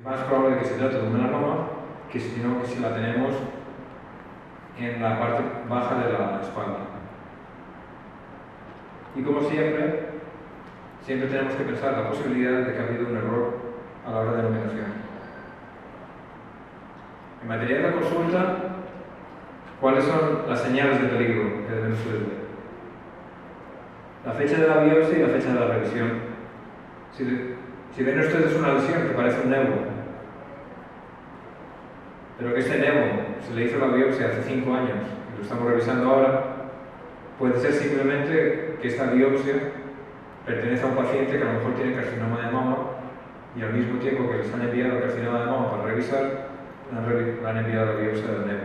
más probable que se trate de un melanoma que si la tenemos en la parte baja de la espalda. Y como siempre tenemos que pensar la posibilidad de que ha habido un error a la hora de numeración. En materia de la consulta, ¿cuáles son las señales de peligro que deben ustedes ver? La fecha de la biopsia y la fecha de la revisión. Si ven ustedes una lesión que parece un nevo, pero que este nevo se le hizo la biopsia hace 5 años y lo estamos revisando ahora, puede ser simplemente que esta biopsia pertenece a un paciente que a lo mejor tiene carcinoma de mama y al mismo tiempo que les han enviado el carcinoma de mama para revisar, le han enviado la biopsia del nevo.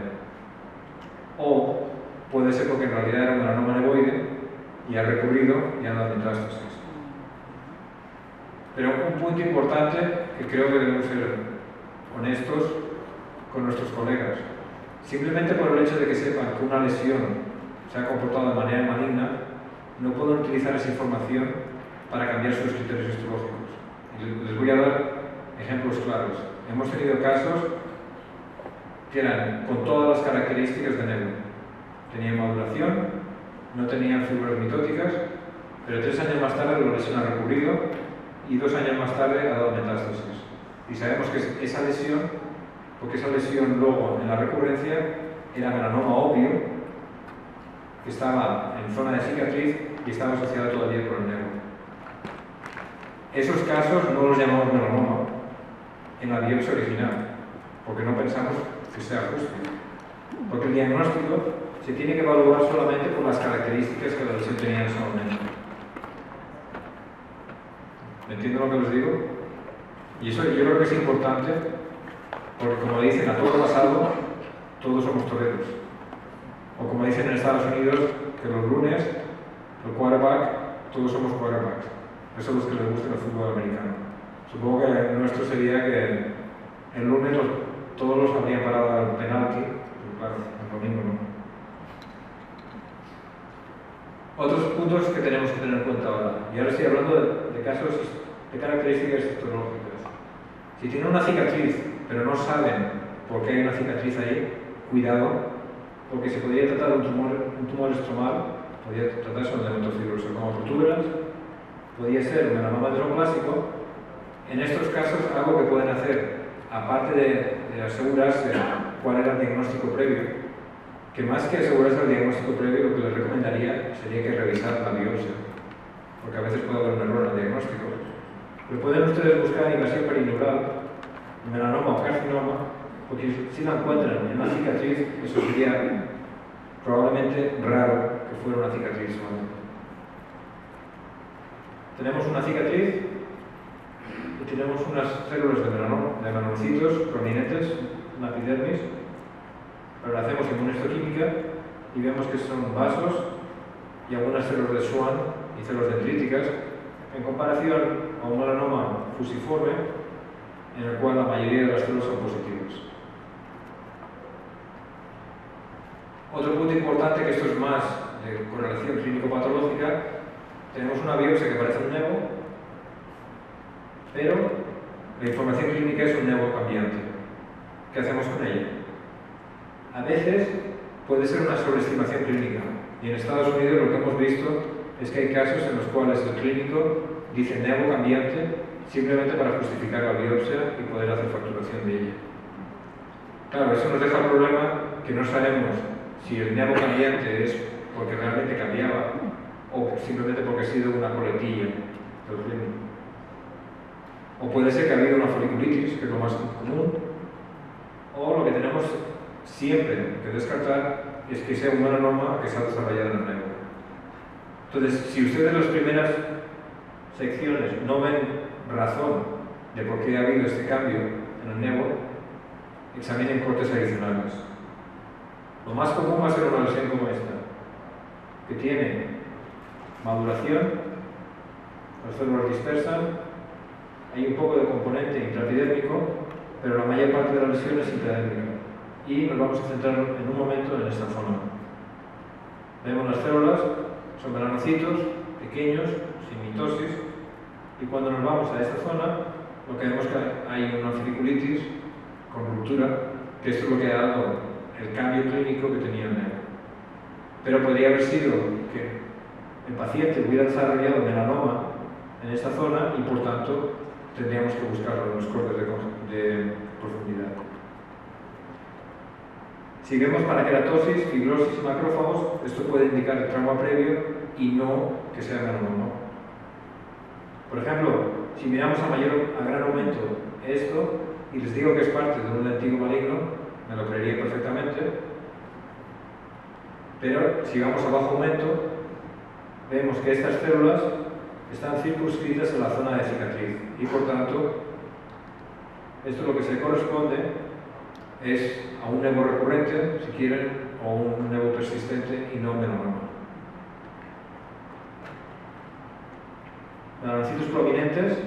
O puede ser porque en realidad era un melanoma nevoide y ha recurrido y ha dado metástasis. Pero un punto importante que creo que debemos ser honestos con nuestros colegas. Simplemente por el hecho de que sepan que una lesión se ha comportado de manera maligna, no pueden utilizar esa información para cambiar sus criterios histológicos. Les voy a dar ejemplos claros. Hemos tenido casos que eran con todas las características de nevo. Tenían maduración, no tenían fibras mitóticas, pero 3 años más tarde la lesión ha recurrido y 2 años más tarde ha dado metástasis. Y sabemos que esa lesión, porque esa lesión luego en la recurrencia era melanoma obvio, que estaba en zona de cicatriz y estaba asociada todavía con el nevo. Esos casos no los llamamos melanoma en la biopsia original, porque no pensamos que sea justo. Porque el diagnóstico se tiene que evaluar solamente por las características que la lesión tenía en ese momento. ¿Me entienden lo que les digo? Y eso yo creo que es importante, porque como dicen, a todo pasado, todos somos toreros. O como dicen en Estados Unidos, que los lunes, el quarterback, todos somos quarterbacks. Eso es los que les gusta el fútbol americano. Supongo que el nuestro sería que el lunes todos los habrían parado al penalti, pero claro, el domingo no. Otros puntos que tenemos que tener en cuenta ahora, y ahora estoy hablando de casos de características histológicas. Si tienen una cicatriz, pero no saben por qué hay una cicatriz ahí, cuidado, porque se podría tratar de un tumor estromal, podría tratarse de neumofibrosis como protuberas, podría ser un melanoma dermoplásico. En estos casos, algo que pueden hacer, aparte de asegurarse cuál era el diagnóstico previo, que más que asegurarse el diagnóstico previo, lo que les recomendaría sería que revisar la biopsia, porque a veces puede haber un error en el diagnóstico. Pero pueden ustedes buscar invasión perineural, melanoma o carcinoma, porque si la encuentran en una cicatriz, eso sería probablemente raro que fuera una cicatriz solamente. Tenemos una cicatriz y tenemos unas células de melanocitos prominentes, una epidermis, pero la hacemos inmunohistoquímica y vemos que son vasos y algunas células de Schwann y células dendríticas, en comparación a un melanoma fusiforme, en el cual la mayoría de las células son positivas. Otro punto importante, que esto es más de correlación clínico-patológica, tenemos una biopsia que parece un nevo, pero la información clínica es un nevo cambiante. ¿Qué hacemos con ella? A veces puede ser una sobreestimación clínica, y en Estados Unidos lo que hemos visto es que hay casos en los cuales el clínico dice nevo cambiante simplemente para justificar la biopsia y poder hacer facturación de ella. Claro, eso nos deja el problema que no sabemos si el nevo cambiante es porque realmente cambiaba o simplemente porque ha sido una coletilla del clínico. O puede ser que ha habido una foliculitis, que es lo más común, o lo que tenemos siempre que descartar es que sea un melanoma que se ha desarrollado en el nevo. Entonces, si ustedes en las primeras secciones no ven razón de por qué ha habido este cambio en el nevo, examinen cortes adicionales. Lo más común va a ser una lesión como esta, que tiene maduración, las células dispersan, hay un poco de componente intradérmico, pero la mayor parte de la lesión es intradérmica. Y nos vamos a centrar en un momento en esta zona. Vemos las células, son melanocitos pequeños, sin mitosis, y cuando nos vamos a esta zona, lo que vemos es que hay una foliculitis vasculitis con ruptura, que esto es lo que ha dado el cambio clínico que tenía el nevo. Pero podría haber sido que el paciente hubiera desarrollado melanoma en esta zona y por tanto tendríamos que buscarlo en los cortes de profundidad. Si vemos paraqueratosis, fibrosis y macrófagos, esto puede indicar el trauma previo y no que sea melanoma. Por ejemplo, si miramos a gran aumento esto y les digo que es parte de un lentigo maligno, me lo creería perfectamente, pero si vamos a bajo aumento, vemos que estas células están circunscritas en la zona de cicatriz y por tanto esto lo que se corresponde es a un nevo recurrente, si quieren, o un nevo persistente y no melanoma. Melanocitos prominentes,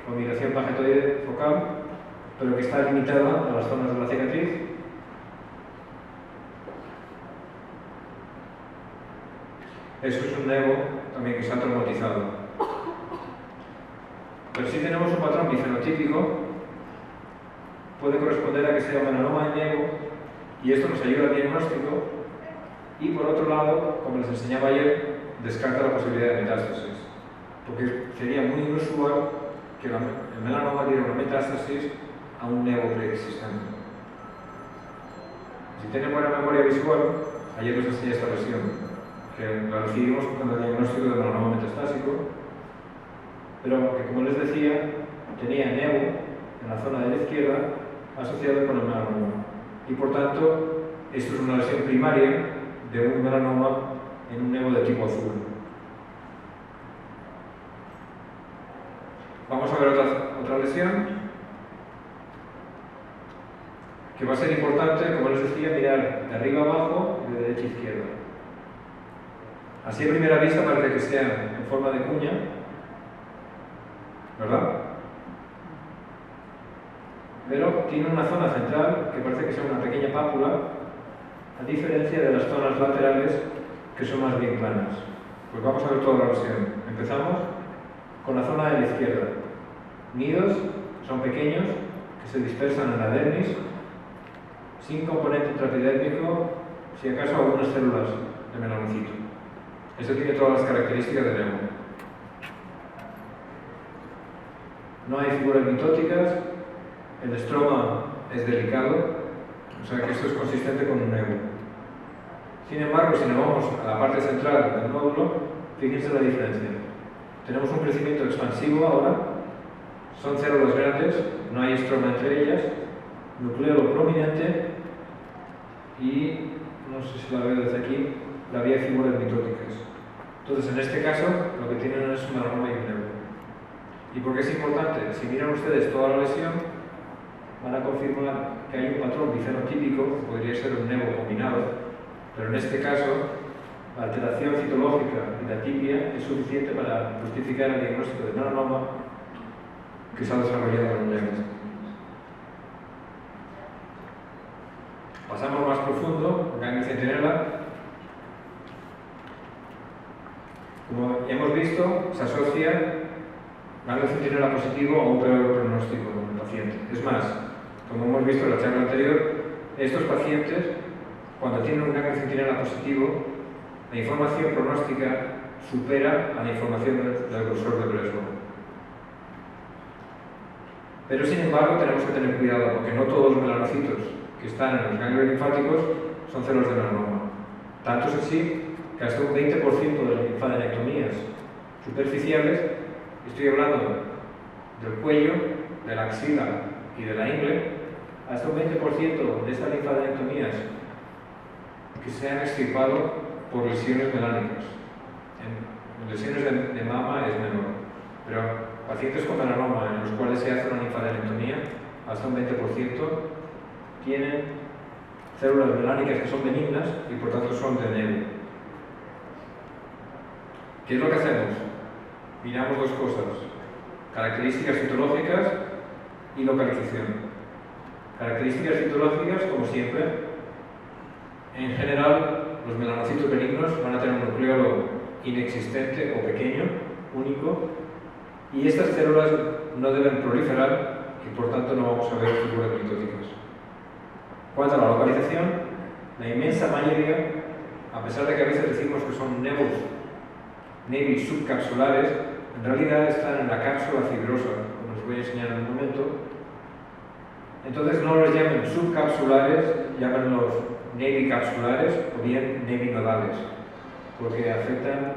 con migración pagetoide focal, pero que está limitada a las zonas de la cicatriz. Eso es un nevo también que se ha traumatizado. Pero si tenemos un patrón bifenotípico, puede corresponder a que sea melanoma en nevo, y esto nos ayuda al diagnóstico, y por otro lado, como les enseñaba ayer, descarta la posibilidad de metástasis, porque sería muy inusual que el melanoma diera una metástasis a un nevo preexistente. Si tienen buena memoria visual, ayer les enseñé esta versión, que la recibimos con el diagnóstico de melanoma metastásico, pero que, como les decía, tenía nevo en la zona de la izquierda asociado con el melanoma. Y por tanto, esto es una lesión primaria de un melanoma en un nevo de tipo azul. Vamos a ver otra lesión que va a ser importante, como les decía, mirar de arriba abajo y de derecha a izquierda. Así a primera vista parece que sea en forma de cuña, ¿verdad? Pero tiene una zona central que parece que sea una pequeña pápula, a diferencia de las zonas laterales que son más bien planas. Pues vamos a ver toda la lesión. Empezamos con la zona de la izquierda. Nidos son pequeños que se dispersan en la dermis, sin componente intradérmico, si acaso algunas células de melanocito. Esto tiene todas las características de nevo. No hay figuras mitóticas, el estroma es delicado, o sea que esto es consistente con un nevo. Sin embargo, si nos vamos a la parte central del nódulo, fíjense la diferencia. Tenemos un crecimiento expansivo ahora, son células grandes, no hay estroma entre ellas, nucleolo prominente y, no sé si la veo desde aquí, la vía de figuras mitóticas. Entonces, en este caso, lo que tienen es un melanoma y un nevo. ¿Y por qué es importante? Si miran ustedes toda la lesión, van a confirmar que hay un patrón bifenotípico, que podría ser un nevo combinado, pero en este caso, la alteración citológica y la atipia es suficiente para justificar el diagnóstico de melanoma que se ha desarrollado en un nevo. Pasamos más profundo, ganglio centinela. Como hemos visto, se asocia ganglio centinela positivo a un peor pronóstico en el paciente. Es más, como hemos visto en la charla anterior, estos pacientes, cuando tienen un ganglio centinela positivo, la información pronóstica supera a la información del grosor de Breslow. Pero sin embargo tenemos que tener cuidado porque no todos los melanocitos que están en los ganglios linfáticos son células de melanoma. Tanto es así que hasta un 20% de las linfadenectomías superficiales, estoy hablando del cuello, de la axila y de la ingle, hasta un 20% de estas linfadenectomías que se han extirpado por lesiones melánicas. En lesiones de mama es menor, pero pacientes con melanoma en los cuales se hace una linfadenectomía, hasta un 20% tienen células melánicas que son benignas y por tanto son de nevo. ¿Qué es lo que hacemos? Miramos dos cosas: características citológicas y localización. Características citológicas, como siempre, en general los melanocitos benignos van a tener un nucleolo inexistente o pequeño, único, y estas células no deben proliferar y por tanto no vamos a ver figuras mitóticas. Cuanto a la localización, la inmensa mayoría, a pesar de que a veces decimos que son nevi subcapsulares, en realidad están en la cápsula fibrosa, como os voy a enseñar en un momento. Entonces no los llamen subcapsulares, llámenlos nevicapsulares o bien nevinodales, porque afectan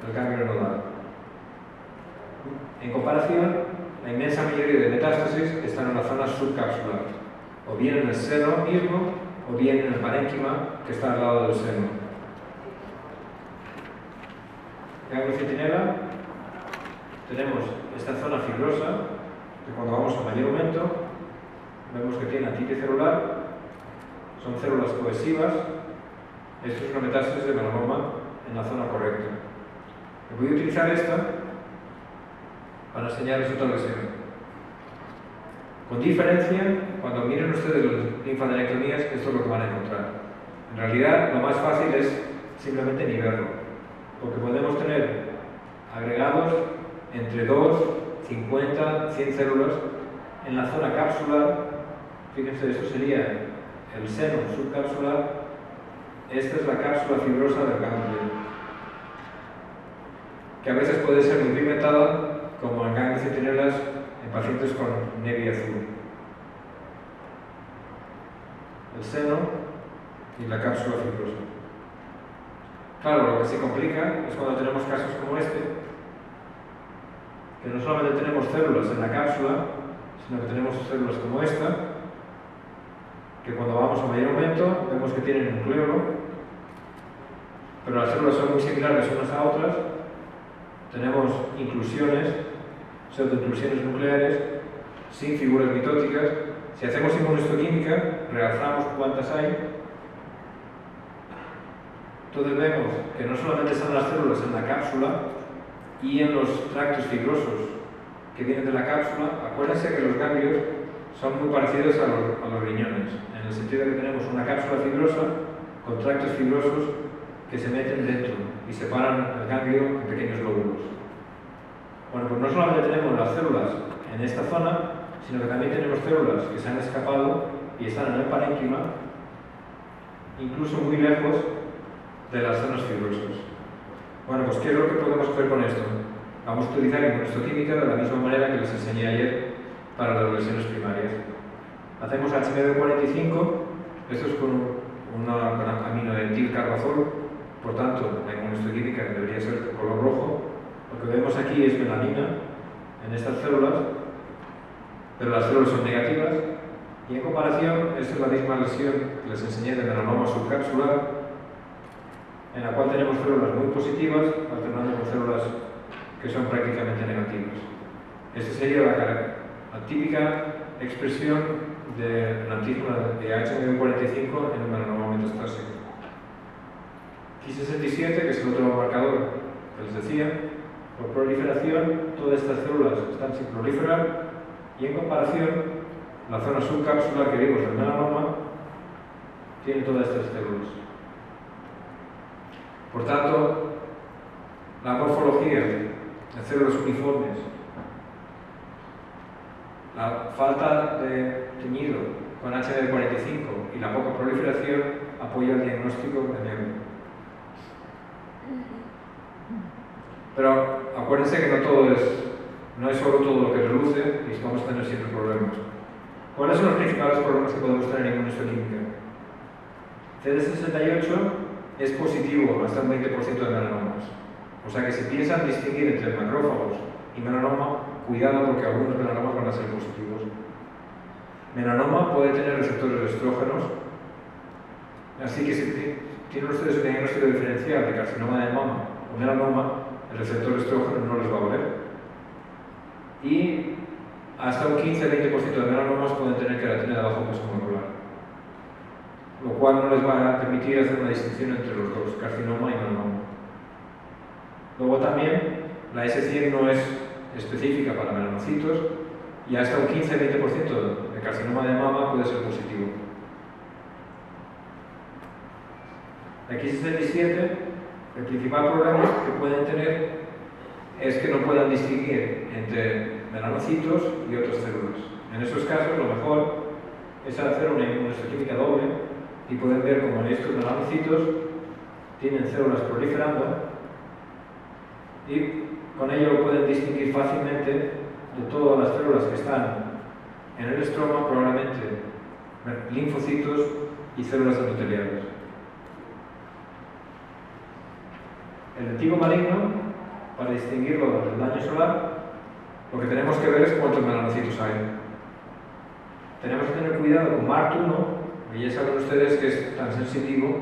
el ganglio nodal. En comparación, la inmensa mayoría de metástasis están en la zona subcapsular, o bien en el seno mismo, o bien en el parénquima que está al lado del seno. Ganglio centinela, tenemos esta zona fibrosa, que cuando vamos a mayor aumento, vemos que tiene atipia celular, son células cohesivas. Esto es una metástasis de melanoma en la zona correcta. Voy a utilizar esta para enseñarles otra lesión. Con diferencia, cuando miren ustedes las linfadenectomías, esto es lo que van a encontrar. En realidad, lo más fácil es simplemente ni verlo, porque podemos tener agregados entre 2, 50, 100 células en la zona capsular. Fíjense, eso sería el seno subcapsular. Esta es la cápsula fibrosa del ganglio, que a veces puede ser muy pigmentada, como en ganglios centinelas en pacientes con nevi azul. El seno y la cápsula fibrosa. Claro, lo que se complica es cuando tenemos casos como este, que no solamente tenemos células en la cápsula, sino que tenemos células como esta, que cuando vamos a mayor aumento vemos que tienen nucleolo, pero las células son muy similares unas a otras. Tenemos inclusiones, pseudoinclusiones nucleares, sin figuras mitóticas. Si hacemos inmunohistoquímica, realzamos cuántas hay. Entonces vemos que no solamente están las células en la cápsula y en los tractos fibrosos que vienen de la cápsula. Acuérdense que los ganglios son muy parecidos a los riñones, en el sentido de que tenemos una cápsula fibrosa con tractos fibrosos que se meten dentro y separan el ganglio en pequeños lóbulos. Bueno, pues no solamente tenemos las células en esta zona, sino que también tenemos células que se han escapado y están en el parénquima, incluso muy lejos de las zonas fibrosas. Bueno, pues ¿qué es lo que podemos hacer con esto? Vamos a utilizar inmunohistoquímica de la misma manera que les enseñé ayer para las lesiones primarias. Hacemos H945, esto es con amino etilcarbazol, por tanto la inmunohistoquímica debería ser de color rojo. Lo que vemos aquí es melanina en estas células, pero las células son negativas, y en comparación, esta es la misma lesión que les enseñé de melanoma subcapsular, en la cual tenemos células muy positivas alternando con células que son prácticamente negativas. Esta sería la típica expresión del antígeno de H945 en un melanoma metastásico. Ki67, que es el otro marcador que les decía, por proliferación, todas estas células están sin proliferar, y en comparación, la zona subcapsular que vimos del melanoma tiene todas estas células. Por tanto, la morfología de células uniformes, la falta de teñido con H945 y la poca proliferación apoya el diagnóstico de nevo. Pero acuérdense que no es solo todo lo que reluce y vamos a tener siempre problemas. ¿Cuáles son los principales problemas que podemos tener en inmunohistoquímica? CD68 es positivo hasta un 20% de melanomas. O sea que si piensan distinguir entre macrófagos y melanoma, cuidado porque algunos melanomas van a ser positivos. Melanoma puede tener receptores de estrógenos, así que si tienen ustedes un diagnóstico diferencial de carcinoma de mama o melanoma, el receptor estrógeno no les va a valer. Y hasta un 15-20% de melanomas pueden tener queratina de bajo peso molecular, lo cual no les va a permitir hacer una distinción entre los dos, carcinoma y melanoma. Luego también, la S100 no es específica para melanocitos y hasta un 15-20% de carcinoma de mama puede ser positivo. La Ki67, el principal problema que pueden tener es que no puedan distinguir entre melanocitos y otras células. En esos casos, lo mejor es hacer una inmunohistoquímica doble y pueden ver cómo estos melanocitos tienen células proliferando y con ello pueden distinguir fácilmente de todas las células que están en el estroma, probablemente linfocitos y células endoteliales. El tipo maligno, para distinguirlo del daño solar, lo que tenemos que ver es cuántos melanocitos hay. Tenemos que tener cuidado con MART1, que ya saben ustedes que es tan sensitivo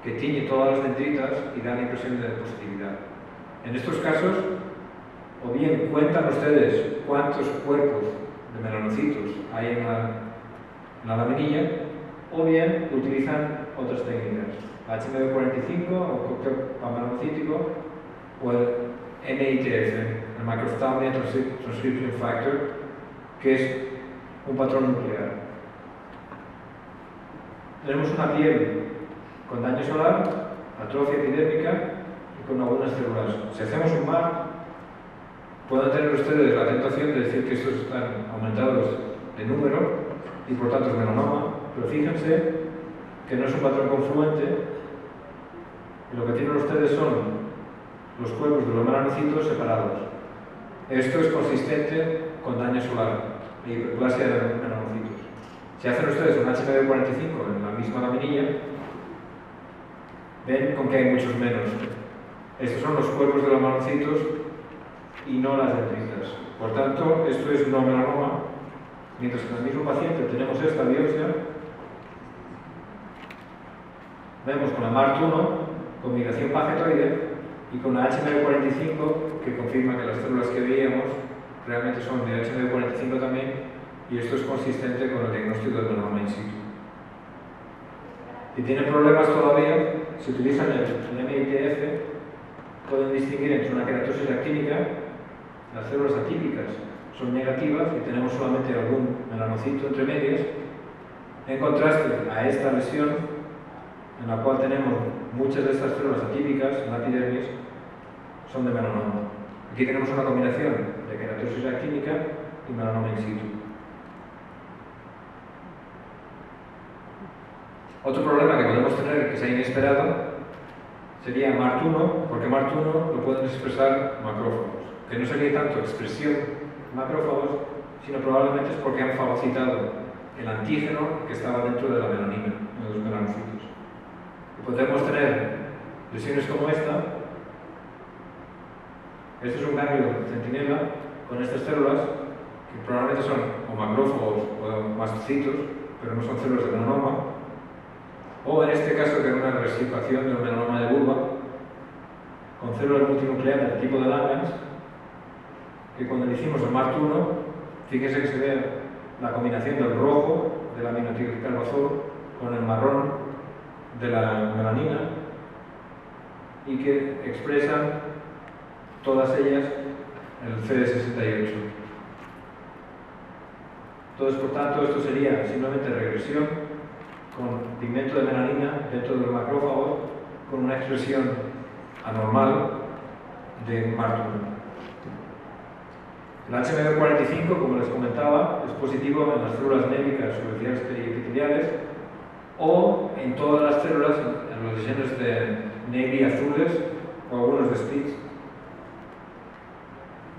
que tiñe todas las dendritas y da la impresión de positividad. En estos casos, o bien cuentan ustedes cuántos cuerpos de melanocitos hay en la laminilla, o bien utilizan otras técnicas, HMV45 o cóctel panmelanocítico, o el MITF, el Microphthalmia Transcription Factor, que es un patrón nuclear. Tenemos una piel con daño solar, atrofia epidérmica y con algunas células. Si hacemos un MART, pueden tener ustedes la tentación de decir que estos están aumentados de número y por tanto es melanoma, pero fíjense que no es un patrón confluente y lo que tienen ustedes son los cuerpos de los melanocitos separados. Esto es consistente con daño solar y hiperplasia de melanocitos. Si hacen ustedes un HMV45 en la misma laminilla, ven con que hay muchos menos. Estos son los cuerpos de los melanocitos y no las dendritas. Por tanto, esto es no melanoma, mientras que en el mismo paciente tenemos esta biopsia, vemos con la MART1 con migración pagetoide y con la HMV45 que confirma que las células que veíamos realmente son de HMV45 también, y esto es consistente con el diagnóstico del melanoma in situ. Si tienen problemas todavía, si utilizan el MITF, pueden distinguir entre una queratosis actínica, las células atípicas son negativas y tenemos solamente algún melanocito entre medias, en contraste a esta lesión, en la cual tenemos muchas de estas células atípicas en la epidermis, son de melanoma. Aquí tenemos una combinación de queratosis actínica y melanoma in situ. Otro problema que podemos tener que sea inesperado sería MART1, porque MART1 lo pueden expresar macrófagos, que no sería tanto expresión macrófagos, sino probablemente es porque han fagocitado el antígeno que estaba dentro de la melanina, de los melanocitos. Y podemos tener lesiones como esta. Este es un ganglio centinela con estas células que probablemente son o macrófagos o mastocitos, pero no son células de melanoma. O en este caso que es una resipación de un melanoma de vulva con células multinucleares del tipo de Langhans, que cuando le hicimos el MART1, fíjense que se ve la combinación del rojo de la aminotricarbazol con el marrón de la melanina y que expresan todas ellas el CD68. Entonces, por tanto, esto sería simplemente regresión con pigmento de melanina dentro del macrófago con una expresión anormal de MART1. El HMV45, como les comentaba, es positivo en las células némicas superficiales periepiteliales o en todas las células, en las lesiones de Navy azules o algunos de Spitz.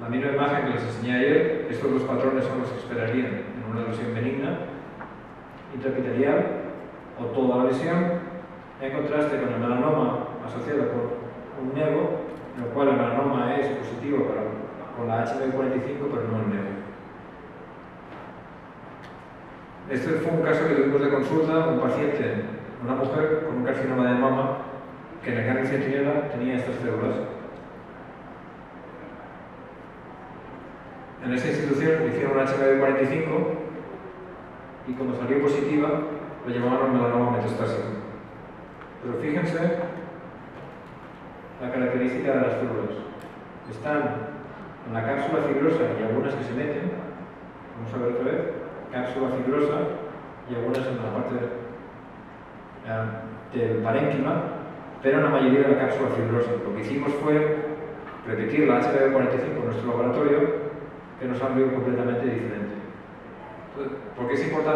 La misma imagen que les enseñé ayer, estos dos patrones son los que esperarían en una lesión benigna, intraepitelial o toda la lesión, en contraste con el melanoma asociado con un nevo, en el cual el melanoma es positivo con la HMV45, pero no el nevo. Este fue un caso que tuvimos de consulta, un paciente, una mujer con un carcinoma de mama, que en el ganglio centinela tenía estas células. En esta institución le hicieron un HMV45 y cuando salió positiva lo llamaban melanoma metastásico. Pero fíjense la característica de las células. Están en la cápsula fibrosa y algunas que se meten, vamos a ver otra vez, cápsula fibrosa y algunas en la parte del parénquima, pero en la mayoría de la cápsula fibrosa. Lo que hicimos fue repetir la HMV45 en nuestro laboratorio, que nos salió completamente diferente. ¿Por qué es importante?